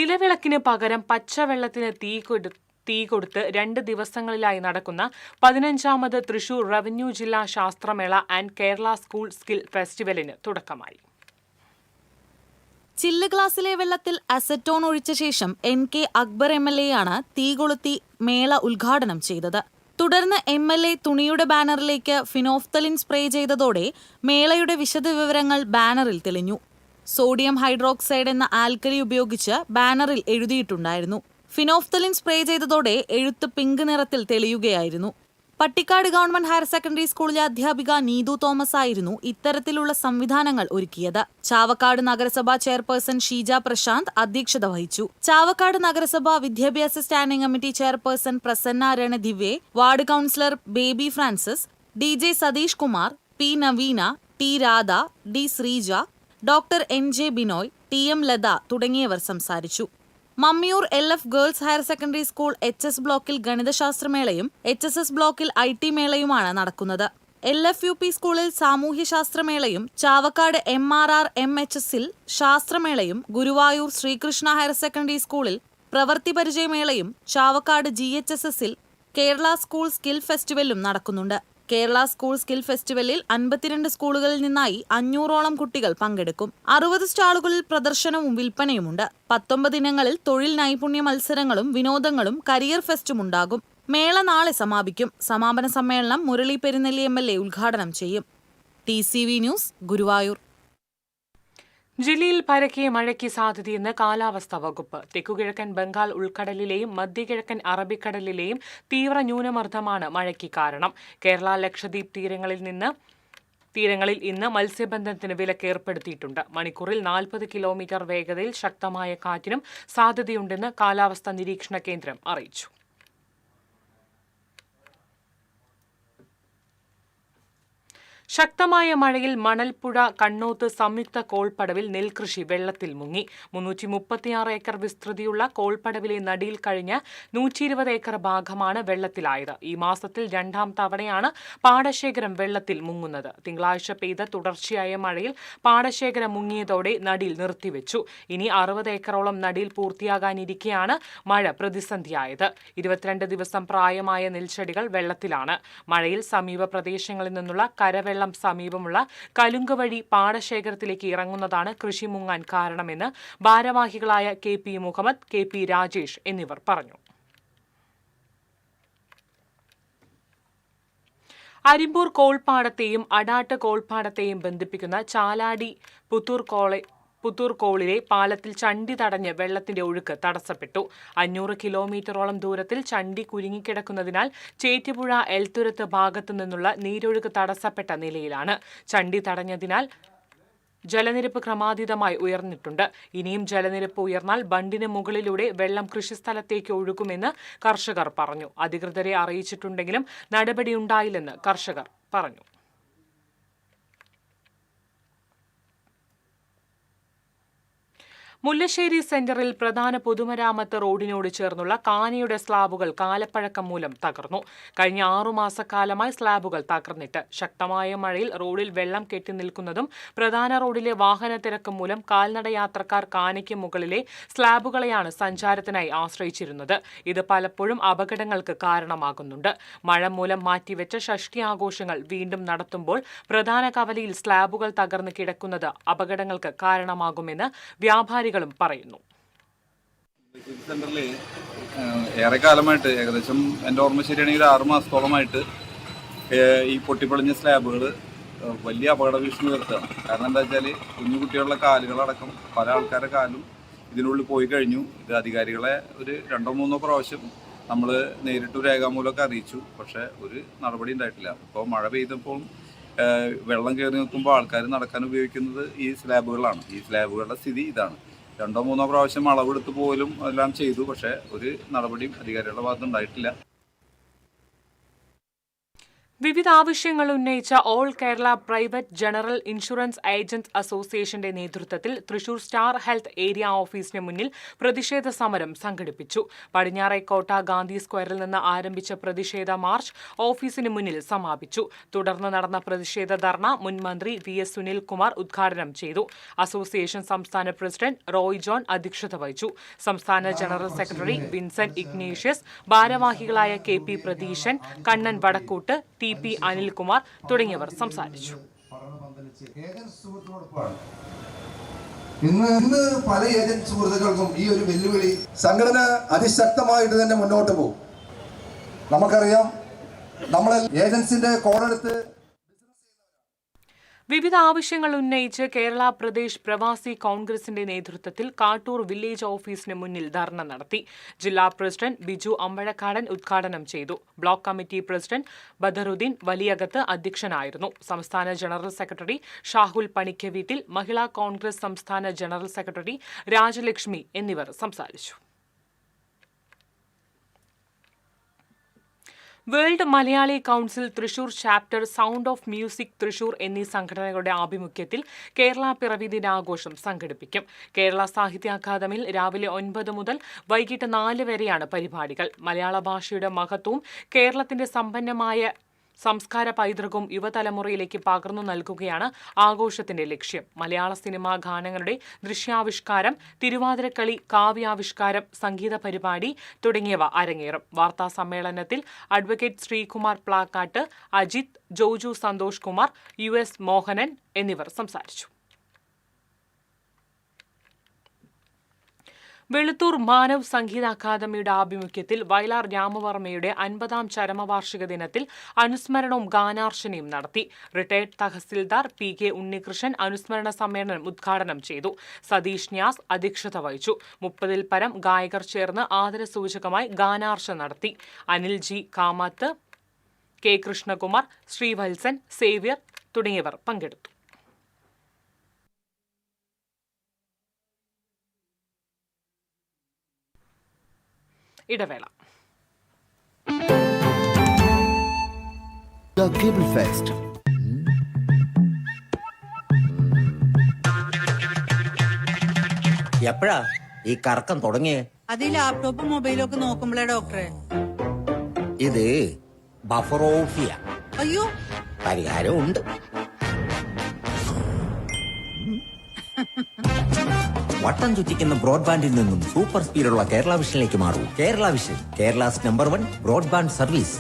നിലവിളക്കിന് പകരം പച്ചവെള്ളത്തിന് തീ കൊടുത്ത് 2 ദിവസങ്ങളിലായി നടക്കുന്ന 15ാമത് തൃശൂർ റവന്യൂ ജില്ലാ ശാസ്ത്രമേള ആൻഡ് കേരള സ്കൂൾ സ്കിൽ ഫെസ്റ്റിവലിന് തുടക്കമായി. ചില്ല് ഗ്ലാസിലെ വെള്ളത്തിൽ അസറ്റോൺ ഒഴിച്ച ശേഷം NK അക്ബർ MLA ആണ് തീ കൊളുത്തി മേള ഉദ്ഘാടനം ചെയ്തത്. തുടർന്ന് MLA തുണിയുടെ ബാനറിലേക്ക് ഫിനോഫ്തലിൻ സ്പ്രേ ചെയ്തതോടെ മേളയുടെ വിശദവിവരങ്ങൾ ബാനറിൽ തെളിഞ്ഞു. സോഡിയം ഹൈഡ്രോക്സൈഡ് എന്ന ആൽക്കലി ഉപയോഗിച്ച് ബാനറിൽ എഴുതിയിട്ടുണ്ടായിരുന്നു. ഫിനോഫ്തലിൻ സ്പ്രേ ചെയ്തതോടെ എഴുത്ത് പിങ്ക് നിറത്തിൽ തെളിയുകയായിരുന്നു. പട്ടിക്കാട് ഗവൺമെന്റ് ഹയർ സെക്കൻഡറി സ്കൂളിലെ അധ്യാപിക നീതു തോമസ് ആയിരുന്നു ഇത്തരത്തിലുള്ള സംവിധാനങ്ങൾ ഒരുക്കിയത്. ചാവക്കാട് നഗരസഭാ ചെയർപേഴ്സൺ ഷീജ പ്രശാന്ത് അധ്യക്ഷത വഹിച്ചു. ചാവക്കാട് നഗരസഭ വിദ്യാഭ്യാസ standing committee chairperson Prasanna Ranadive, ward councillor Baby Francis, DJ Sathish Kumar, P Naveena, T Radha, D Sreeja, doctor NJ Binoy, TM Latha തുടങ്ങിയവർ സംസാരിച്ചു. Mammiyur LF girls higher secondary school HS ബ്ലോക്കിൽ ഗണിതശാസ്ത്രമേളയും HSS ബ്ലോക്കിൽ IT മേളയുമാണ് നടക്കുന്നത്. LFUP സ്കൂളിൽ സാമൂഹ്യശാസ്ത്രമേളയും ചാവക്കാട് MRR MHSൽ ശാസ്ത്രമേളയും ഗുരുവായൂർ ശ്രീകൃഷ്ണ ഹയർ സെക്കൻഡറി സ്കൂളിൽ പ്രവൃത്തി പരിചയമേളയും ചാവക്കാട് GHSSൽ കേരള സ്കൂൾ സ്കിൽ ഫെസ്റ്റിവലും നടക്കുന്നുണ്ട്. കേരള സ്കൂൾ സ്കിൽ ഫെസ്റ്റിവലിൽ 52 സ്കൂളുകളിൽ നിന്നായി 500ഓളം കുട്ടികൾ പങ്കെടുക്കും. 60 സ്റ്റാളുകളിൽ പ്രദർശനവും വിൽപ്പനയുമുണ്ട്. 19 ഇനങ്ങളിൽ തൊഴിൽ നൈപുണ്യ മത്സരങ്ങളും വിനോദങ്ങളും കരിയർ ഫെസ്റ്റും ഉണ്ടാകും. മേള നാളെ സമാപിക്കും. സമാപന സമ്മേളനം മുരളി പെരുന്നെല്ലി MLA ഉദ്ഘാടനം ചെയ്യും. TCV news, Guruvayur. ജില്ലയിൽ പരക്കെ മഴയ്ക്ക് സാധ്യതയെന്ന് കാലാവസ്ഥാ വകുപ്പ്. തെക്കുകിഴക്കൻ ബംഗാൾ ഉൾക്കടലിലെയും മധ്യകിഴക്കൻ അറബിക്കടലിലെയും തീവ്ര ന്യൂനമർദ്ദമാണ് മഴയ്ക്ക് കാരണം. കേരള ലക്ഷദ്വീപ് തീരങ്ങളിൽ ഇന്ന് മത്സ്യബന്ധനത്തിന് വിലക്ക് ഏർപ്പെടുത്തിയിട്ടുണ്ട്. മണിക്കൂറിൽ 40 കിലോമീറ്റർ വേഗതയിൽ ശക്തമായ കാറ്റിനും സാധ്യതയുണ്ടെന്ന് കാലാവസ്ഥാ നിരീക്ഷണ കേന്ദ്രം അറിയിച്ചു. ശക്തമായ മഴയിൽ മണൽപ്പുഴ കണ്ണോത്ത് സംയുക്ത കോൾപ്പടവിൽ നെൽകൃഷി വെള്ളത്തിൽ മുങ്ങി. 336 ഏക്കർ വിസ്തൃതിയുള്ള കോൾപ്പടവിലെ നടിയിൽ കഴിഞ്ഞ 120 ഏക്കർ ഭാഗമാണ് വെള്ളത്തിലായത്. ഈ മാസത്തിൽ 2ാം തവണയാണ് പാടശേഖരം വെള്ളത്തിൽ മുങ്ങുന്നത്. തിങ്കളാഴ്ച പെയ്ത തുടർച്ചയായ മഴയിൽ പാടശേഖരം മുങ്ങിയതോടെ നടിയിൽ നിർത്തിവെച്ചു. ഇനി 60 ഏക്കറോളം നടിയിൽ പൂർത്തിയാകാനിരിക്കെയാണ് മഴ പ്രതിസന്ധിയായത്. 22 ദിവസം പ്രായമായ നെൽച്ചെടികൾ വെള്ളത്തിലാണ്. മഴയിൽ സമീപ പ്രദേശങ്ങളിൽ നിന്നുള്ള കരവെള്ളം സമീപമുള്ള കലുങ്ക് വഴി പാടശേഖരത്തിലേക്ക് ഇറങ്ങുന്നതാണ് കൃഷി മുങ്ങാൻ കാരണമെന്ന് ഭാരവാഹികളായ KP മുഹമ്മദ്, KP രാജേഷ് എന്നിവർ പറഞ്ഞു. അരിമ്പൂർ കോൾപ്പാടത്തെയും അടാട്ട് കോൾപ്പാടത്തെയും ബന്ധിപ്പിക്കുന്ന ചാലാടി പുത്തൂർ കോളിലെ പാലത്തിൽ ചണ്ടി തടഞ്ഞ് വെള്ളത്തിന്റെ ഒഴുക്ക് തടസ്സപ്പെട്ടു. 500 കിലോമീറ്ററോളം ദൂരത്തിൽ ചണ്ടി കുരുങ്ങിക്കിടക്കുന്നതിനാൽ ചേറ്റുപുഴ എൽത്തുരത്ത് ഭാഗത്തു നിന്നുള്ള നീരൊഴുക്ക് തടസ്സപ്പെട്ട നിലയിലാണ്. ചണ്ടി തടഞ്ഞതിനാൽ ജലനിരപ്പ് ക്രമാതീതമായി ഉയർന്നിട്ടുണ്ട്. ഇനിയും ജലനിരപ്പ് ഉയർന്നാൽ ബണ്ടിന് മുകളിലൂടെ വെള്ളം കൃഷിസ്ഥലത്തേക്ക് ഒഴുകുമെന്ന് കർഷകർ പറഞ്ഞു. അധികൃതരെ അറിയിച്ചിട്ടുണ്ടെങ്കിലും നടപടിയുണ്ടായില്ലെന്ന് കർഷകർ പറഞ്ഞു. മുല്ലശ്ശേരി സെന്ററിൽ പ്രധാന പൊതുമരാമത്ത് റോഡിനോട് ചേർന്നുള്ള കാനയുടെ സ്ലാബുകൾ കാലപ്പഴക്കം മൂലം തകർന്നു. കഴിഞ്ഞ 6 മാസക്കാലമായി സ്ലാബുകൾ തകർന്നിട്ട്. ശക്തമായ മഴയിൽ റോഡിൽ വെള്ളം കെട്ടി നിൽക്കുന്നതും പ്രധാന റോഡിലെ വാഹന തിരക്ക് മൂലം കാൽനട യാത്രക്കാർ കാനയ്ക്ക് മുകളിലെ സ്ലാബുകളെയാണ് സഞ്ചാരത്തിനായി ആശ്രയിച്ചിരുന്നത്. ഇത് പലപ്പോഴും അപകടങ്ങൾക്ക് കാരണമാകുന്നുണ്ട്. മഴ മൂലം മാറ്റിവെച്ച ഷഷ്ടി ആഘോഷങ്ങൾ വീണ്ടും നടത്തുമ്പോൾ പ്രധാന കവലയിൽ സ്ലാബുകൾ തകർന്ന് കിടക്കുന്നത് അപകടങ്ങൾക്ക് കാരണമാകുമെന്ന് വ്യാപാരികൾ പറയുന്നു. സെന്ററിൽ ഏറെക്കാലമായിട്ട്, ഏകദേശം എൻ്റെ ഓർമ്മ ശരിയാണെങ്കിൽ 6 മാസത്തോളമായിട്ട് ഈ പൊട്ടിപ്പൊളിഞ്ഞ സ്ലാബുകൾ വലിയ അപകട ഭീഷണി ഉയർത്തുകയാണ്. കാരണം എന്താ വെച്ചാൽ കുഞ്ഞു കുട്ടികളുടെ കാലുകളടക്കം പല ആൾക്കാരുടെ കാലും ഇതിനുള്ളിൽ പോയി കഴിഞ്ഞു. ഇത് അധികാരികളെ ഒരു 2-3 പ്രാവശ്യം നമ്മൾ നേരിട്ട് രേഖാമൂലമൊക്കെ അറിയിച്ചു. പക്ഷേ ഒരു നടപടി ഉണ്ടായിട്ടില്ല. ഇപ്പോൾ മഴ പെയ്തപ്പോൾ വെള്ളം കയറി നിൽക്കുമ്പോൾ ആൾക്കാർ നടക്കാൻ ഉപയോഗിക്കുന്നത് ഈ സ്ലാബുകളാണ്. ഈ സ്ലാബുകളുടെ സ്ഥിതി ഇതാണ്. 2-3 പ്രാവശ്യം അളവെടുത്ത് പോലും എല്ലാം ചെയ്തു. പക്ഷേ ഒരു നടപടിയും അധികാരികളുടെ ഭാഗത്ത് ഉണ്ടായിട്ടില്ല. വിവിധ ആവശ്യങ്ങൾ ഉന്നയിച്ച all Kerala private general insurance agents അസോസിയേഷന്റെ നേതൃത്വത്തിൽ തൃശൂർ സ്റ്റാർ ഹെൽത്ത് ഏരിയ ഓഫീസിന് മുന്നിൽ പ്രതിഷേധ സമരം സംഘടിപ്പിച്ചു. പടിഞ്ഞാറേക്കോട്ട ഗാന്ധി സ്ക്വയറിൽ നിന്ന് ആരംഭിച്ച പ്രതിഷേധ മാർച്ച് ഓഫീസിന് മുന്നിൽ സമാപിച്ചു. തുടർന്ന് നടന്ന പ്രതിഷേധ ധർണ മുൻ മന്ത്രി VS സുനിൽകുമാർ ഉദ്ഘാടനം ചെയ്തു. അസോസിയേഷൻ സംസ്ഥാന പ്രസിഡന്റ് റോയ് ജോൺ അധ്യക്ഷത വഹിച്ചു. സംസ്ഥാന ജനറൽ സെക്രട്ടറി വിൻസെന്റ് ഇഗ്നേഷ്യസ്, ഭാരവാഹികളായ KP പ്രതീശൻ, കണ്ണൻ വടക്കൂട്ട്, TP അനിൽകുമാർ തുടങ്ങിയവർ സംസാരിച്ചു. ഇന്ന് പല ഏജന്റ് സുഹൃത്തുക്കൾക്കും ഈ ഒരു വെല്ലുവിളി, സംഘടന അതിശക്തമായിട്ട് തന്നെ മുന്നോട്ട് പോകും. നമുക്കറിയാം നമ്മളെ ഏജൻസിന്റെ കോഡെടുത്ത് വിവിധ ആവശ്യങ്ങൾ ഉന്നയിച്ച് കേരള പ്രദേശ് പ്രവാസി കോൺഗ്രസിന്റെ നേതൃത്വത്തിൽ കാട്ടൂർ വില്ലേജ് ഓഫീസിന് മുന്നിൽ ധർണ നടത്തി. ജില്ലാ പ്രസിഡന്റ് ബിജു അമ്പഴക്കാടൻ ഉദ്ഘാടനം ചെയ്തു. Block committee president Badaruddin Valiyakath അധ്യക്ഷനായിരുന്നു. സംസ്ഥാന ജനറൽ സെക്രട്ടറി ഷാഹുൽ പണിക്കവീട്ടിൽ, മഹിളാ കോൺഗ്രസ് സംസ്ഥാന ജനറൽ സെക്രട്ടറി രാജലക്ഷ്മി എന്നിവർ സംസാരിച്ചു. World Malayali council Thrissur chapter, sound of music Thrissur എന്നീ സംഘടനകളുടെ ആഭിമുഖ്യത്തിൽ കേരള പിറവി ദിനാഘോഷം സംഘടിപ്പിക്കും. കേരള സാഹിത്യ അക്കാദമിയിൽ രാവിലെ 9 മുതൽ വൈകിട്ട് 4 വരെയാണ് പരിപാടികൾ. മലയാള ഭാഷയുടെ മഹത്വവും കേരളത്തിന്റെ സമ്പന്നമായ സംസ്കാര പൈതൃകവും യുവതലമുറയിലേക്ക് പകർന്നു നൽകുകയാണ് ആഘോഷത്തിന്റെ ലക്ഷ്യം. മലയാള സിനിമാ ഗാനങ്ങളുടെ ദൃശ്യാവിഷ്കാരം, തിരുവാതിരക്കളി, കാവ്യാവിഷ്കാരം, സംഗീത പരിപാടി തുടങ്ങിയവ അരങ്ങേറും. വാർത്താ സമ്മേളനത്തിൽ അഡ്വക്കേറ്റ് ശ്രീകുമാർ പ്ലാക്കാട്ട്, അജിത്, ജോജു സന്തോഷ് കുമാർ, US മോഹനൻ എന്നിവർ സംസാരിച്ചു. വെളുത്തൂർ മാനവ് സംഗീത അക്കാദമിയുടെ ആഭിമുഖ്യത്തിൽ വയലാർ രാമവർമ്മയുടെ 50ാം ചരമവാർഷിക ദിനത്തിൽ അനുസ്മരണവും ഗാനാർച്ചനയും നടത്തി. റിട്ടയർഡ് തഹസിൽദാർ PK ഉണ്ണികൃഷ്ണൻ അനുസ്മരണ സമ്മേളനം ഉദ്ഘാടനം ചെയ്തു. സതീഷ് ന്യാസ് അധ്യക്ഷത വഹിച്ചു. 30-ൽ പരം ഗായകർ ചേർന്ന് ആദരസൂചകമായി ഗാനാർച്ചന നടത്തി. Anil G Kamath, K Krishnakumar, Sreevalsan, Xavier തുടങ്ങിയവർ പങ്കെടുത്തു. ഇടവേള. കേബിൾ ഫെസ്റ്റ് എപ്പോഴാ ഈ കറക്കം തുടങ്ങിയേ? അത് ഈ ലാപ്ടോപ്പും മൊബൈലും ഒക്കെ നോക്കുമ്പോഴേ ഡോക്ടറെ. ഇത് ബഫറോഫിയ. അയ്യോ, പരിഹാരം ഉണ്ട്. വട്ടം ചുറ്റിക്കുന്ന ബ്രോഡ്ബാൻഡിൽ നിന്നും സൂപ്പർ സ്പീഡുള്ള കേരള വിഷനിലേക്ക് മാറൂ. Kerala vision, Kerala's number 1 broadband service.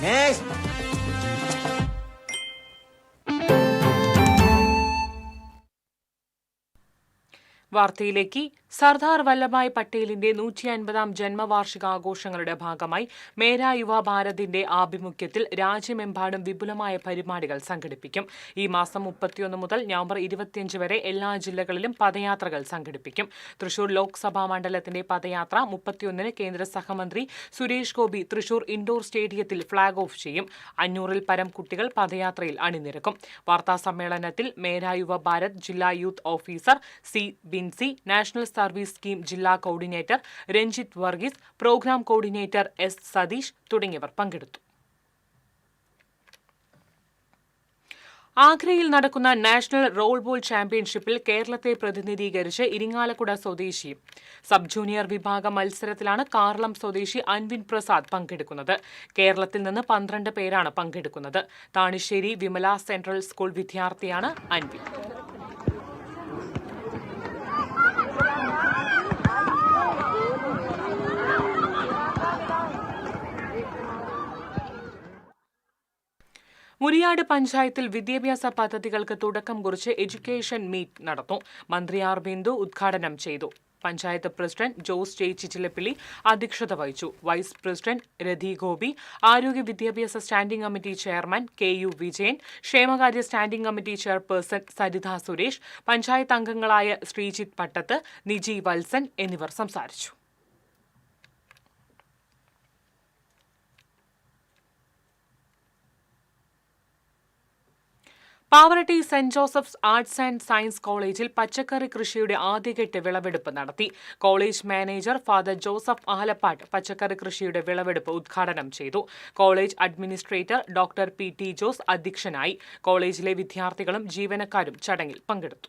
വാർത്തയിലേക്ക്. സർദാർ വല്ലഭായ് പട്ടേലിന്റെ 150ാം ജന്മവാർഷികാഘോഷങ്ങളുടെ ഭാഗമായി മേരാ യുവ ഭാരതിന്റെ ആഭിമുഖ്യത്തിൽ രാജ്യമെമ്പാടും വിപുലമായ പരിപാടികൾ സംഘടിപ്പിക്കും. ഈ മാസം 31 മുതൽ നവംബർ 25 വരെ എല്ലാ ജില്ലകളിലും പദയാത്രകൾ സംഘടിപ്പിക്കും. തൃശൂർ ലോക്സഭാ മണ്ഡലത്തിന്റെ പദയാത്ര 31-ന് കേന്ദ്ര സഹമന്ത്രി സുരേഷ് ഗോപി തൃശൂർ ഇൻഡോർ സ്റ്റേഡിയത്തിൽ ഫ്ളാഗ് ഓഫ് ചെയ്യും. 500-ൽ പരം കുട്ടികൾ പദയാത്രയിൽ അണിനിരക്കും. വാർത്താ സമ്മേളനത്തിൽ മേരാ യുവ ഭാരത് ജില്ലാ youth officer C Binsy, national service scheme ജില്ലാ coordinator Ranjith Varghese, programme coordinator S Sathish തുടങ്ങിയവർ പങ്കെടുത്തു. ആഗ്രയിൽ നടക്കുന്ന നാഷണൽ റോൾ ബോൾ ചാമ്പ്യൻഷിപ്പിൽ കേരളത്തെ പ്രതിനിധീകരിച്ച് ഇരിങ്ങാലക്കുട സ്വദേശി സബ് ജൂനിയർ വിഭാഗം മത്സരത്തിലാണ് കാർളം സ്വദേശി അൻവിൻ പ്രസാദ് പങ്കെടുക്കുന്നത്. കേരളത്തിൽ നിന്ന് 12 പേരാണ് പങ്കെടുക്കുന്നത്. താണിശ്ശേരി വിമല സെൻട്രൽ സ്കൂൾ വിദ്യാർത്ഥിയാണ് അൻവിൻ. മുരിയാട് പഞ്ചായത്തിൽ വിദ്യാഭ്യാസ പദ്ധതികൾക്ക് തുടക്കം കുറിച്ച് എഡ്യൂക്കേഷൻ മീറ്റ് നടന്നു. മന്ത്രി R ബിന്ദു ഉദ്ഘാടനം ചെയ്തു. പഞ്ചായത്ത് പ്രസിഡന്റ് ജോസ് ചിറ്റിലപ്പിള്ളി അധ്യക്ഷത വഹിച്ചു. വൈസ് പ്രസിഡന്റ് രതി ഗോപി, ആരോഗ്യ വിദ്യാഭ്യാസ standing committee chairman KU Vijayan, ക്ഷേമകാര്യ standing committee chairperson Saritha Suresh, panchayat അംഗങ്ങളായ ശ്രീജിത്ത് പട്ടത്ത്, നിജി വത്സൻ എന്നിവർ സംസാരിച്ചു. Pavaratty saint Joseph's arts and science കോളേജിൽ പച്ചക്കറി കൃഷിയുടെ ആദ്യഘട്ട വിളവെടുപ്പ് നടത്തി. College manager father Joseph Alappatt പച്ചക്കറി കൃഷിയുടെ വിളവെടുപ്പ് ഉദ്ഘാടനം ചെയ്തു. College administrator doctor PT Jose അധ്യക്ഷനായി. കോളേജിലെ വിദ്യാർത്ഥികളും ജീവനക്കാരും ചടങ്ങിൽ പങ്കെടുത്തു.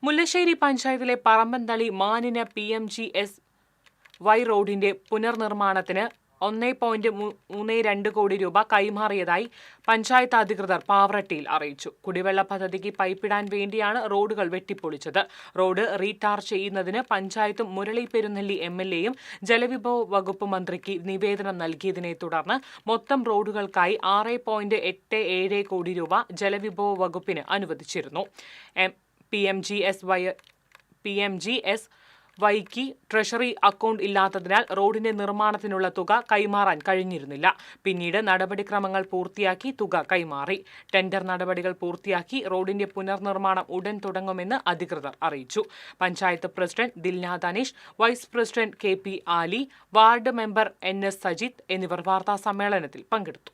മുല്ലശ്ശേരി പഞ്ചായത്തിലെ പറമ്പന്തളി മാനിന PMGSY റോഡിന്റെ പുനർനിർമ്മാണത്തിന് 1.32 കോടി രൂപ കൈമാറിയതായി പഞ്ചായത്ത് അധികൃതർ പാവറട്ടിയിൽ അറിയിച്ചു. കുടിവെള്ള പദ്ധതിക്ക് പൈപ്പിടാൻ വേണ്ടിയാണ് റോഡുകൾ വെട്ടിപ്പൊളിച്ചത്. റോഡ് റീടാർ ചെയ്യുന്നതിന് പഞ്ചായത്തും മുരളി പെരുന്നെല്ലി MLAയും ജലവിഭവ വകുപ്പ് മന്ത്രിക്ക് നിവേദനം നൽകിയതിനെ തുടർന്ന് മൊത്തം റോഡുകൾക്കായി 6.87 കോടി രൂപ ജലവിഭവ വകുപ്പിന് അനുവദിച്ചിരുന്നു. PMGS വൈകി ട്രഷറി അക്കൗണ്ട് ഇല്ലാത്തതിനാൽ റോഡിന്റെ നിർമ്മാണത്തിനുള്ള തുക കൈമാറാൻ കഴിഞ്ഞിരുന്നില്ല. പിന്നീട് നടപടിക്രമങ്ങൾ പൂർത്തിയാക്കി തുക കൈമാറി. ടെൻഡർ നടപടികൾ പൂർത്തിയാക്കി റോഡിന്റെ പുനർനിർമ്മാണം ഉടൻ തുടങ്ങുമെന്ന് അധികൃതർ അറിയിച്ചു. Panchayat president Dilnath Aneesh, vice president KP Ali, ward member NS Sajith എന്നിവർ വാർത്താ സമ്മേളനത്തിൽ പങ്കെടുത്തു.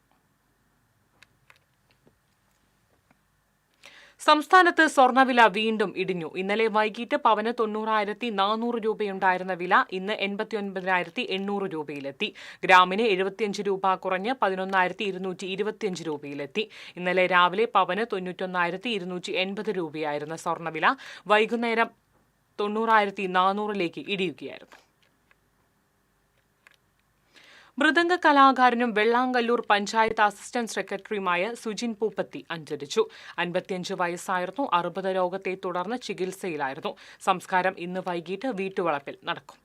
സംസ്ഥാനത്ത് സ്വർണ്ണവില വീണ്ടും ഇടിഞ്ഞു. ഇന്നലെ വൈകിട്ട് പവന് 90,400 രൂപയുണ്ടായിരുന്ന വില ഇന്ന് 89,800 രൂപയിലെത്തി. ഗ്രാമിന് 75 രൂപ കുറഞ്ഞ് 11,225 രൂപയിലെത്തി. ഇന്നലെ രാവിലെ പവന് 91,280 രൂപയായിരുന്ന സ്വർണ്ണവില വൈകുന്നേരം 90,400ലേക്ക് ഇടിയുകയായിരുന്നു. മൃദംഗ കലാകാരനും വെള്ളാങ്കല്ലൂർ പഞ്ചായത്ത് അസിസ്റ്റന്റ് സെക്രട്ടറിയുമായ സുജിൻ പൂപ്പത്തി അന്തരിച്ചു. 55 വയസ്സായിരുന്നു. 60 രോഗത്തെ തുടർന്ന് ചികിത്സയിലായിരുന്നു. സംസ്കാരം ഇന്ന് വൈകിട്ട് വീട്ടുവളപ്പിൽ നടക്കും.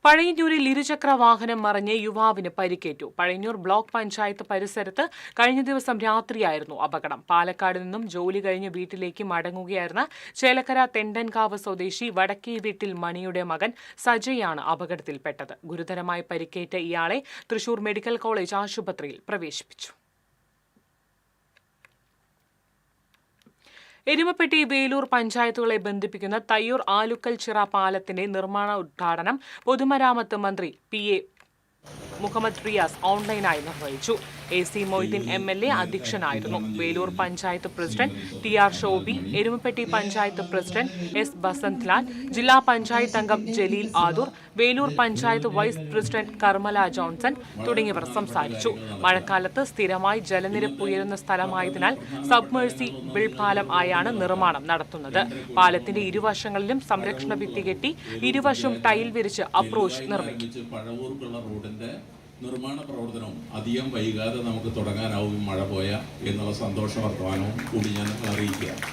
പഴയന്നൂരിൽ ഇരുചക്ര വാഹനം മറിഞ്ഞ് യുവാവിന് പരിക്കേറ്റു. പഴയന്നൂർ ബ്ലോക്ക് പഞ്ചായത്ത് പരിസരത്ത് കഴിഞ്ഞ ദിവസം രാത്രിയായിരുന്നു അപകടം. പാലക്കാട് നിന്നും ജോലി കഴിഞ്ഞ് വീട്ടിലേക്ക് മടങ്ങുകയായിരുന്ന ചേലക്കര തെണ്ടൻകാവ് സ്വദേശി വടക്കേ വീട്ടിൽ മണിയുടെ മകൻ സജയാണ് അപകടത്തിൽപ്പെട്ടത്. ഗുരുതരമായി പരിക്കേറ്റ ഇയാളെ തൃശൂർ മെഡിക്കൽ കോളേജ് ആശുപത്രിയിൽ പ്രവേശിപ്പിച്ചു. എരുമപ്പെട്ടി വേലൂർ പഞ്ചായത്തുകളെ ബന്ധിപ്പിക്കുന്ന തയ്യൂർ ആലുക്കൽ ചിറ പാലത്തിന്റെ നിർമ്മാണ ഉദ്ഘാടനം പൊതുമരാമത്ത് മന്ത്രി PA മുഹമ്മദ് റിയാസ് ഓൺലൈനായി നിർവഹിച്ചു. AC മൊയ്തീൻ MLA അധ്യക്ഷനായിരുന്നു. Velur panchayat president TR Shobi, Erumapetty panchayat president S Basanthlal, ജില്ലാ പഞ്ചായത്ത് അംഗം Jaleel Adoor, Velur panchayat vice president Karmala Johnson തുടങ്ങിയവർ സംസാരിച്ചു. മഴക്കാലത്ത് സ്ഥിരമായി ജലനിരപ്പ് ഉയരുന്ന സ്ഥലമായതിനാൽ സബ്മേഴ്സിബിൾ പാലം ആയാണ് നിർമ്മാണം നടത്തുന്നത്. പാലത്തിന്റെ ഇരുവശങ്ങളിലും സംരക്ഷണ ഭിത്തി കെട്ടി ഇരുവശം ടൈൽ വിരിച്ച് അപ്രോച്ച് നിർമ്മിക്കും. നിർമ്മാണ പ്രവർത്തനവും അധികം വൈകാതെ നമുക്ക് തുടങ്ങാനാവും മഴ പോയ എന്നുള്ള സന്തോഷ വർത്തമാനവും കൂടി ഞാൻ അറിയിക്കുകയാണ്.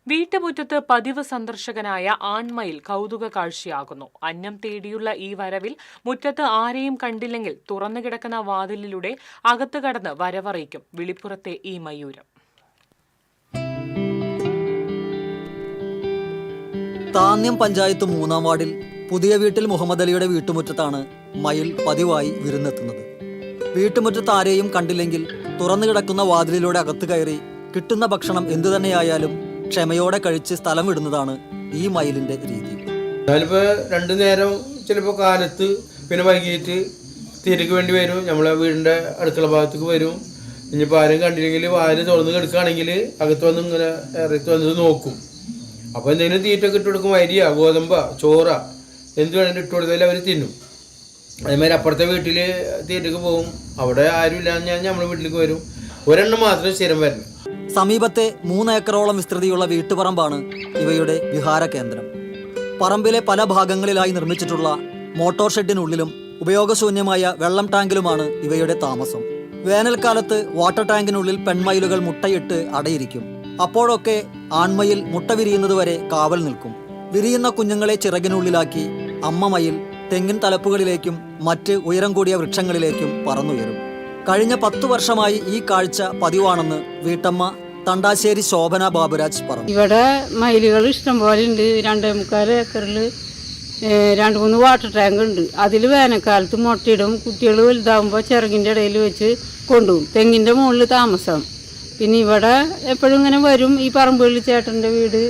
വീട്ടുമുറ്റത്ത് പതിവ് സന്ദർശകനായ ആൺമയിൽ കൗതുക കാഴ്ചയാകുന്നു. അന്നം തേടിയുള്ള ഈ വരവിൽ മുറ്റത്ത് ആരെയും കണ്ടില്ലെങ്കിൽ തുറന്നു കിടക്കുന്ന വാതിലിലൂടെ അകത്ത് കടന്ന് വരവറിയിക്കും വിളിപ്പുറത്തെ ഈ മയൂരം. താന്യം പഞ്ചായത്ത് 3-ാം വാർഡിൽ പുതിയ വീട്ടിൽ മുഹമ്മദ് അലിയുടെ വീട്ടുമുറ്റത്താണ് മയിൽ പതിവായി വിരുന്നെത്തുന്നത്. വീട്ടുമുറ്റത്ത് ആരെയും കണ്ടില്ലെങ്കിൽ തുറന്നു കിടക്കുന്ന വാതിലിലൂടെ അകത്ത് കയറി കിട്ടുന്ന ഭക്ഷണം എന്തുതന്നെയായാലും ക്ഷമയോടെ കഴിച്ച് സ്ഥലം വിടുന്നതാണ് ഈ മയിലിന്റെ രീതി. ഞാനിപ്പോൾ 2 നേരം ചിലപ്പോൾ കാലത്ത് പിന്നെ വൈകിട്ട് തീറ്റയ്ക്ക് വേണ്ടി വരും. നമ്മളെ വീടിൻ്റെ അടുക്കള ഭാഗത്തേക്ക് വരും. ഇനിയിപ്പോൾ ആരും കണ്ടില്ലെങ്കിൽ വാതിൽ തുറന്ന് കിടക്കുകയാണെങ്കിൽ അകത്ത് വന്ന് ഇങ്ങനെ ഇറക്കി വന്നത് നോക്കും. അപ്പോൾ എന്തെങ്കിലും തീറ്റൊക്കെ ഇട്ട് കൊടുക്കും. അരിയ, ഗോതമ്പ, ചോറ എന്ത് വേണമെങ്കിലും ഇട്ട് കൊടുത്താൽ അവർ തിന്നും. അതേമാതിരി അപ്പുറത്തെ വീട്ടിൽ തീറ്റയ്ക്ക് പോകും. അവിടെ ആരും ഇല്ലാന്ന് ഞാൻ നമ്മുടെ വീട്ടിലേക്ക് വരും. ഒരെണ്ണം മാത്രം സ്ഥിരം വരണം. സമീപത്തെ 3 ഏക്കറോളം വിസ്തൃതിയുള്ള വീട്ടുപറമ്പാണ് ഇവയുടെ വിഹാര കേന്ദ്രം. പറമ്പിലെ പല ഭാഗങ്ങളിലായി നിർമ്മിച്ചിട്ടുള്ള മോട്ടോർ ഷെഡിനുള്ളിലും ഉപയോഗശൂന്യമായ വെള്ളം ടാങ്കിലുമാണ് ഇവയുടെ താമസം. വേനൽക്കാലത്ത് വാട്ടർ ടാങ്കിനുള്ളിൽ പെൺമയിലുകൾ മുട്ടയിട്ട് അടയിരിക്കും. അപ്പോഴൊക്കെ ആൺമയിൽ മുട്ട വിരിയുന്നതുവരെ കാവൽ നിൽക്കും. വിരിയുന്ന കുഞ്ഞുങ്ങളെ ചിറകിനുള്ളിലാക്കി അമ്മ മയിൽ തെങ്ങിൻ തലപ്പുകളിലേക്കും മറ്റ് ഉയരം കൂടിയ വൃക്ഷങ്ങളിലേക്കും പറന്നുയരും. കഴിഞ്ഞ 10 വർഷമായി ഈ കാഴ്ച പതിവാണെന്ന് വീട്ടമ്മ തണ്ടാശ്ശേരി ശോഭന ബാബുരാജ് പറഞ്ഞു. ഇവിടെ മയിലുകൾ ഇഷ്ടം പോലെ ഉണ്ട്. 2.25 ഏക്കറിൽ 2-3 വാട്ടർ ടാങ്ക് ഉണ്ട്. അതിൽ വേനൽക്കാലത്ത് മുട്ടയിടും. കുട്ടികൾ വലുതാകുമ്പോൾ ചിറകിൻ്റെ ഇടയിൽ വെച്ച് കൊണ്ടുപോകും. തെങ്ങിൻ്റെ മുകളിൽ താമസം. പിന്നെ ഇവിടെ എപ്പോഴും ഇങ്ങനെ വരും. ഈ പറമ്പുകളിൽ ചേട്ടൻ്റെ വീട്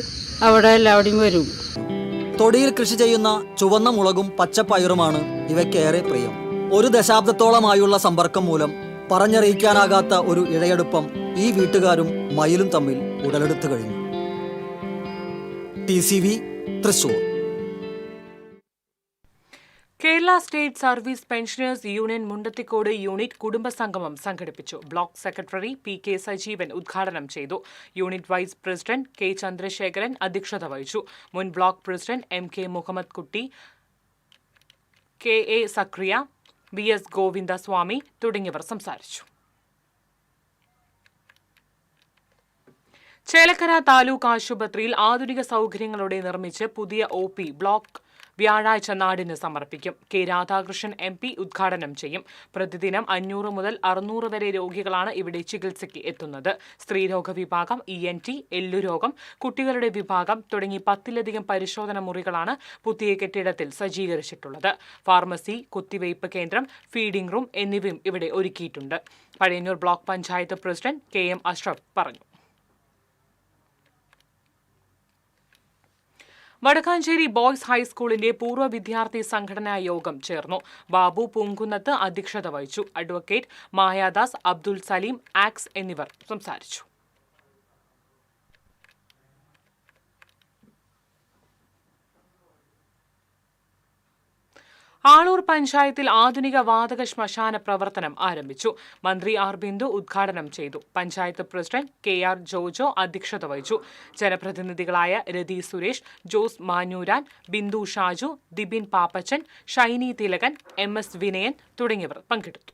അവിടെ എല്ലാവിടെയും വരും. തൊടിയിൽ കൃഷി ചെയ്യുന്ന ചുവന്ന മുളകും പച്ചപ്പയറുമാണ് ഇവയ്ക്കേറെ പ്രിയം. 1 ദശാബ്ദത്തോളമായുള്ള സമ്പർക്കം മൂലം പറഞ്ഞറിയിക്കാനാകാത്ത ഒരു ഇഴയെടുപ്പം ഈ വീട്ടുകാരും മയിലും തമ്മിൽ ഉടലെടുത്തു കഴിഞ്ഞു. TCV Thrissur. Kerala state service pensioners union Mundathikode unit കുടുംബസംഗമം സംഘടിപ്പിച്ചു. ബ്ലോക്ക് സെക്രട്ടറി PK സജീവൻ ഉദ്ഘാടനം ചെയ്തു. Unit vice president K Chandrasekharan അധ്യക്ഷത വഹിച്ചു. മുൻ ബ്ലോക്ക് പ്രസിഡന്റ് MK മുഹമ്മദ് കുട്ടി, KA സക്രിയ, BS ഗോവിന്ദസ്വാമി തുടങ്ങിയവർ സംസാരിച്ചു. ചേലക്കര താലൂക്ക് ആശുപത്രിയിൽ ആധുനിക സൗകര്യങ്ങളോടെ നിർമ്മിച്ച് പുതിയ OP ബ്ലോക്ക് വ്യാഴാഴ്ച നാടിന് സമർപ്പിക്കും. കെ രാധാകൃഷ്ണൻ MP ഉദ്ഘാടനം ചെയ്യും. പ്രതിദിനം 500 മുതൽ 600 വരെ രോഗികളാണ് ഇവിടെ ചികിത്സയ്ക്ക് എത്തുന്നത്. സ്ത്രീരോഗ വിഭാഗം, ENT, എല്ലുരോഗം, കുട്ടികളുടെ വിഭാഗം തുടങ്ങി 10ലധികം പരിശോധന മുറികളാണ് പുതിയ കെട്ടിടത്തിൽ സജ്ജീകരിച്ചിട്ടുള്ളത്. ഫാർമസി, കുത്തിവയ്പ് കേന്ദ്രം, ഫീഡിംഗ് റൂം എന്നിവയും ഇവിടെ ഒരുക്കിയിട്ടുണ്ട്. Pazhayannur block panchayat president KM Ashraf പറഞ്ഞു. വടക്കാഞ്ചേരി ബോയ്സ് ഹൈസ്കൂളിന്റെ പൂർവ്വ വിദ്യാർത്ഥി സംഘടനാ യോഗം ചേർന്നു. ബാബു പൂങ്കുന്നത്ത് അധ്യക്ഷത വഹിച്ചു. അഡ്വക്കേറ്റ് മായാദാസ്, അബ്ദുൽ സലീം, ആക്സ് എന്നിവർ സംസാരിച്ചു. ആളൂർ പഞ്ചായത്തിൽ ആധുനിക വാതക ശ്മശാന പ്രവർത്തനം ആരംഭിച്ചു. മന്ത്രി R ബിന്ദു ഉദ്ഘാടനം ചെയ്തു. പഞ്ചായത്ത് പ്രസിഡന്റ് KR ജോജോ അധ്യക്ഷത വഹിച്ചു. ജനപ്രതിനിധികളായ രതി സുരേഷ്, ജോസ് മാനൂരാൻ, ബിന്ദു ഷാജു, ദിബിൻ പാപ്പച്ചൻ, ഷൈനി തിലകൻ, MS വിനയൻ തുടങ്ങിയവർ പങ്കെടുത്തു.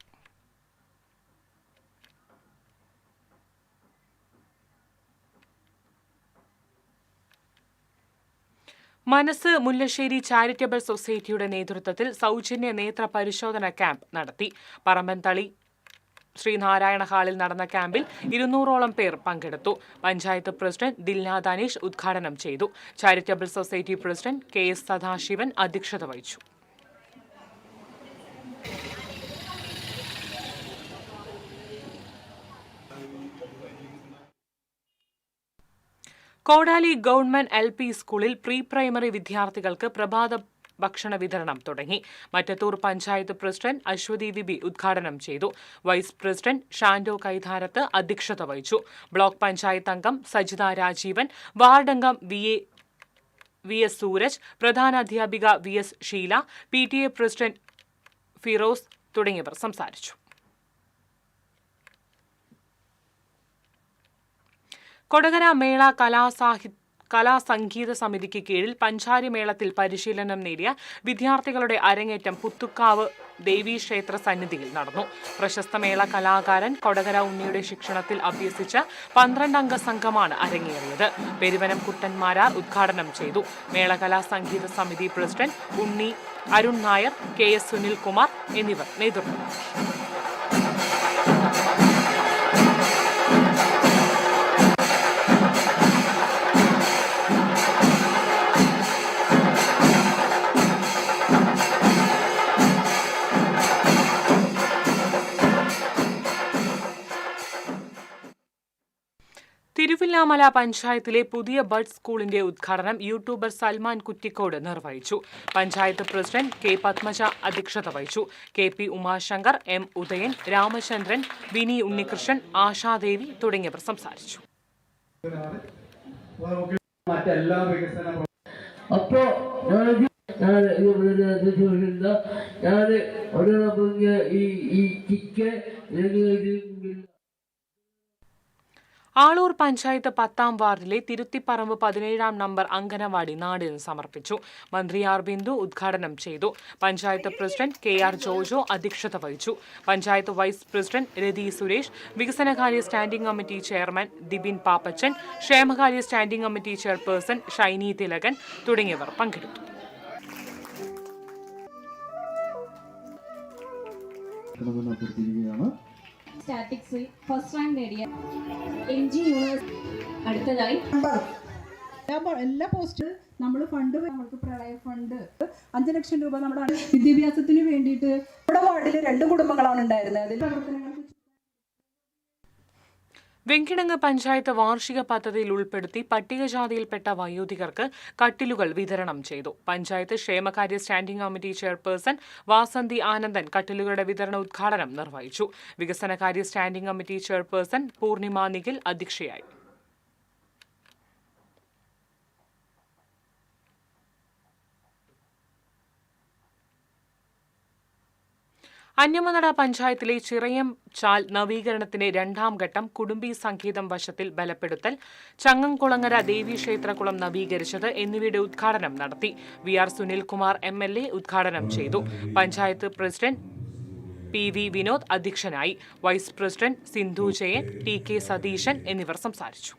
മനസ്സ് മുല്ലശ്ശേരി ചാരിറ്റബിൾ സൊസൈറ്റിയുടെ നേതൃത്വത്തിൽ സൗജന്യ നേത്ര പരിശോധന ക്യാമ്പ് നടത്തി. പറമ്പൻതളി ശ്രീനാരായണ ഹാളിൽ നടന്ന ക്യാമ്പിൽ 200ഓളം പേർ പങ്കെടുത്തു. പഞ്ചായത്ത് പ്രസിഡന്റ് ദിൽന ദാനിഷ് ഉദ്ഘാടനം ചെയ്തു. Charitable society president KS Sadasivan അധ്യക്ഷത വഹിച്ചു. കോടാലി ഗവൺമെന്റ് LP സ്കൂളിൽ പ്രീ പ്രൈമറി വിദ്യാർത്ഥികൾക്ക് പ്രഭാത ഭക്ഷണ വിതരണം തുടങ്ങി. മറ്റത്തൂർ പഞ്ചായത്ത് പ്രസിഡന്റ് അശ്വതി വിബി ഉദ്ഘാടനം ചെയ്തു. വൈസ് പ്രസിഡന്റ് ഷാൻഡോ കൈതാരത്ത് അധ്യക്ഷത വഹിച്ചു. ബ്ലോക്ക് പഞ്ചായത്ത് അംഗം സജിത രാജീവൻ, വാർഡംഗം VS സൂരജ്, പ്രധാനാധ്യാപിക VS Sheela, PTA president Firoz തുടങ്ങിയവർ സംസാരിച്ചു. കൊടകര മേള കലാസംഗീത സമിതിക്ക് കീഴിൽ പഞ്ചാരി മേളത്തിൽ പരിശീലനം നേടിയ വിദ്യാർത്ഥികളുടെ അരങ്ങേറ്റം പുത്തുക്കാവ് ദേവീക്ഷേത്ര സന്നിധിയിൽ നടന്നു. പ്രശസ്ത മേള കലാകാരൻ കൊടകര ഉണ്ണിയുടെ ശിക്ഷണത്തിൽ അഭ്യസിച്ച 12 അംഗ സംഘമാണ് അരങ്ങേറിയത്. പെരുവനം കുട്ടന്മാരാർ ഉദ്ഘാടനം ചെയ്തു. മേള കലാസംഗീത സമിതി പ്രസിഡന്റ് ഉണ്ണി, അരുൺ നായർ, KS സുനിൽകുമാർ എന്നിവർ നേതൃത്വം നൽകി. തിരുവില്ലാമല പഞ്ചായത്തിലെ പുതിയ ബഡ് സ്കൂളിന്റെ ഉദ്ഘാടനം യൂട്യൂബർ സൽമാൻ കുറ്റിക്കോട് നിർവഹിച്ചു. പഞ്ചായത്ത് പ്രസിഡന്റ് K പത്മജ അധ്യക്ഷത വഹിച്ചു. KP ഉമാശങ്കർ, M ഉദയൻ, രാമചന്ദ്രൻ, വിനി ഉണ്ണികൃഷ്ണൻ, ആശാദേവി തുടങ്ങിയവർ സംസാരിച്ചു. ആളൂർ പഞ്ചായത്ത് 10ാം വാർഡിലെ തിരുത്തിപ്പറമ്പ് 17ാം നമ്പർ അംഗനവാടി നാടിന് സമർപ്പിച്ചു. മന്ത്രി R ബിന്ദു ഉദ്ഘാടനം ചെയ്തു. പഞ്ചായത്ത് പ്രസിഡന്റ് KR ജോജോ അധ്യക്ഷത വഹിച്ചു. പഞ്ചായത്ത് വൈസ് പ്രസിഡന്റ് രതി സുരേഷ്, വികസനകാര്യ standing committee chairman Dibin Pappachan, ക്ഷേമകാര്യ standing committee chairperson Shiny Thilakan തുടങ്ങിയവർ പങ്കെടുത്തു. സ്റ്റാറ്റിക്സിൽ ഫസ്റ്റ് റാങ്ക് നേടിയ MG യൂണിവേഴ്സിറ്റി. അടുത്തതായി എല്ലാ പോസ്റ്റ് നമ്മൾ ഫണ്ട്, നമുക്ക് പ്രളയ ഫണ്ട് 5 ലക്ഷം രൂപ നമ്മുടെ വിദ്യാഭ്യാസത്തിന് വേണ്ടിയിട്ട് നമ്മുടെ വാർഡിൽ 2 കുടുംബങ്ങളാണ് ഉണ്ടായിരുന്നത്. അതിൽ പ്രവർത്തനങ്ങൾ വെങ്കിടങ്ങ് പഞ്ചായത്ത് വാർഷിക പദ്ധതിയിൽ ഉൾപ്പെടുത്തി പട്ടികജാതിയിൽപ്പെട്ട വയോധികർക്ക് കട്ടിലുകൾ വിതരണം ചെയ്തു. പഞ്ചായത്ത് ക്ഷേമകാര്യ standing committee chairperson Vasanthi Anandan കട്ടിലുകളുടെ വിതരണ ഉദ്ഘാടനം നിർവഹിച്ചു. വികസനകാര്യ standing committee chairperson Poornima Nikhil അധ്യക്ഷയായി. അന്യമനട പഞ്ചായത്തിലെ ചിറയം ചാൽ നവീകരണത്തിന്റെ 2ാം ഘട്ടം കുടുംബി സംഗീതം വശത്തിൽ ബലപ്പെടുത്തൽ, ചങ്ങംകുളങ്ങര ദേവീക്ഷേത്രകുളം നവീകരിച്ചത് എന്നിവയുടെ ഉദ്ഘാടനം നടത്തി. VR സുനിൽകുമാർ MLA ഉദ്ഘാടനം ചെയ്തു. പഞ്ചായത്ത് പ്രസിഡന്റ് PV വിനോദ് അധ്യക്ഷനായി. Vice president Sindhu Jayan, TK Satheesan എന്നിവർ സംസാരിച്ചു.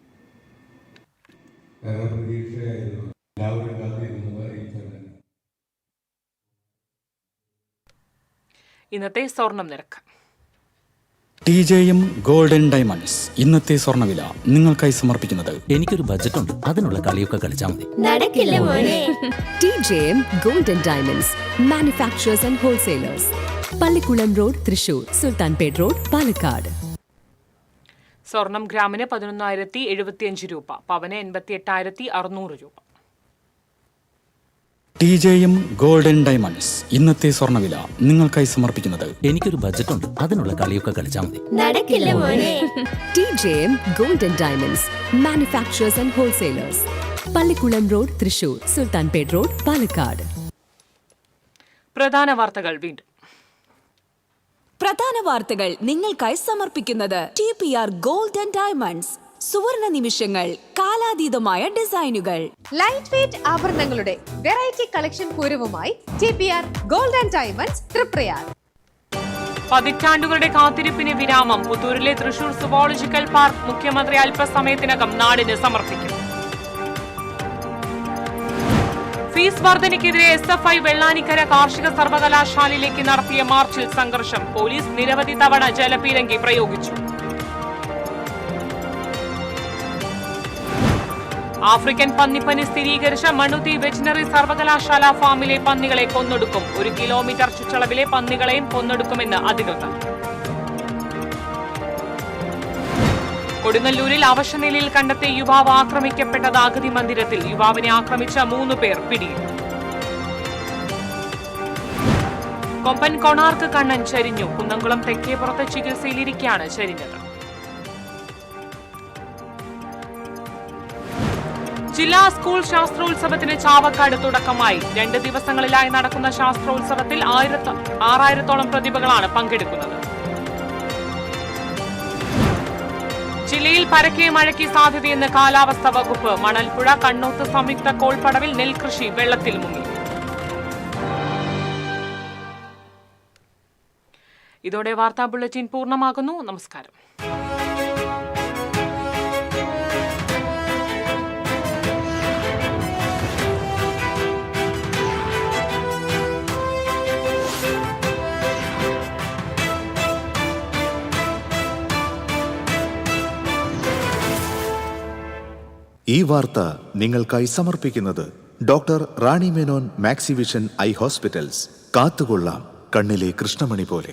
ഇന്നത്തെ സ്വർണം നിരക്ക്. TJM ഗോൾഡൻ ഡയമണ്ട്സ് ഇന്നത്തെ സ്വർണ്ണവില നിങ്ങൾക്കായി സമർപ്പിക്കുന്നത് എനിക്കൊരു ബജറ്റ് ഉണ്ട്, അതിനുള്ള കളിയൊക്കെ കളിച്ചാൽ മതി. TJM golden diamonds manufacturers and wholesalers, Pallikulam road, Thrissur, Sultanpet road, Palakkad. സ്വർണം ഗ്രാമിന് 11,075 രൂപ, പവന് 88,600 രൂപ. TJM ഗോൾഡൻ ഡയമണ്ട്സ് ഇന്നത്തെ സ്വർണ്ണവില നിങ്ങൾക്കായി സമർപ്പിക്കുന്നത് എനിക്കൊരു ബജറ്റ് ഉണ്ട്, അതിനുള്ള കളിയൊക്കെ കളിച്ചാൽ മതി. TJM golden diamonds manufacturers and wholesalers, Pallikulam road, Thrissur, Sultanpet road, Palakkad. പ്രധാന വാർത്തകൾ വീണ്ടും. പ്രധാന വാർത്തകൾ നിങ്ങൾക്കായി സമർപ്പിക്കുന്നത് TPR ഗോൾഡൻ ഡയമണ്ട്സ്, സുവർണ നിമിഷങ്ങൾ, കാലാതീതമായ ഡിസൈനുകൾ. ലൈറ്റ് വെയ്റ്റ് ആഭരണങ്ങളുടെ വെറൈറ്റി കളക്ഷൻ പൂരവുമായി TPR gold and diamonds Triprayar. പതിറ്റാണ്ടുകളുടെ കാത്തിരിപ്പിന് വിരാമം. പുത്തൂരിലെ തൃശൂർ സുവോളജിക്കൽ പാർക്ക് മുഖ്യമന്ത്രി അല്പസമയത്തിനകം നാടിന് സമർപ്പിക്കും. ഫീസ് വർധനയ്ക്കെതിരെ SFI വെള്ളാനിക്കര കാർഷിക സർവകലാശാലയിലേക്ക് നടത്തിയ മാർച്ചിൽ സംഘർഷം. പോലീസ് നിരവധി തവണ ജലപീരങ്കി പ്രയോഗിച്ചു. ആഫ്രിക്കൻ പന്നിപ്പനി സ്ഥിരീകരിച്ച മണ്ണുത്തി വെറ്റിനറി സർവകലാശാല ഫാമിലെ പന്നികളെ കൊന്നൊടുക്കും. 1 കിലോമീറ്റർ ചുറ്റളവിലെ പന്നികളെയും കൊന്നൊടുക്കുമെന്ന് അധികൃതർ. കൊടുങ്ങല്ലൂരിൽ അവശനിലയിൽ കണ്ടെത്തിയ യുവാവ് ആക്രമിക്കപ്പെട്ടത് അഗതി മന്ദിരത്തിൽ. യുവാവിനെ ആക്രമിച്ച 3 പേർ പിടിയിൽ. കൊമ്പൻ കൊണാർക്ക് കണ്ണൻ ചരിഞ്ഞു. കുന്നംകുളം തെക്കേപ്പുറത്ത് ചികിത്സയിലിരിക്കെയാണ് ചരിഞ്ഞത്. ജില്ലാ സ്കൂൾ ശാസ്ത്രോത്സവത്തിന് ചാവക്കാട് തുടക്കമായി. 2 ദിവസങ്ങളിലായി നടക്കുന്ന ശാസ്ത്രോത്സവത്തിൽ 6,000-ഓളം പ്രതിഭകളാണ് പങ്കെടുക്കുന്നത്. ജില്ലയിൽ പരക്കെ മഴയ്ക്ക് സാധ്യതയെന്ന് കാലാവസ്ഥാ വകുപ്പ്. മണൽപ്പുഴ, കണ്ണൂത്ത് സംയുക്ത കോൾപ്പടവിൽ നെൽകൃഷി വെള്ളത്തിൽ മുങ്ങി. ഇതോടെ വാർത്താ ബുള്ളറ്റിൻ പൂർണ്ണമാകുന്നു. നമസ്കാരം. ഈ വാർത്ത നിങ്ങൾക്കായി സമർപ്പിക്കുന്നത് doctor Rani Menon Maxivision I hospitals. കാത്തുകൊള്ളാം കണ്ണിലെ കൃഷ്ണമണി പോലെ.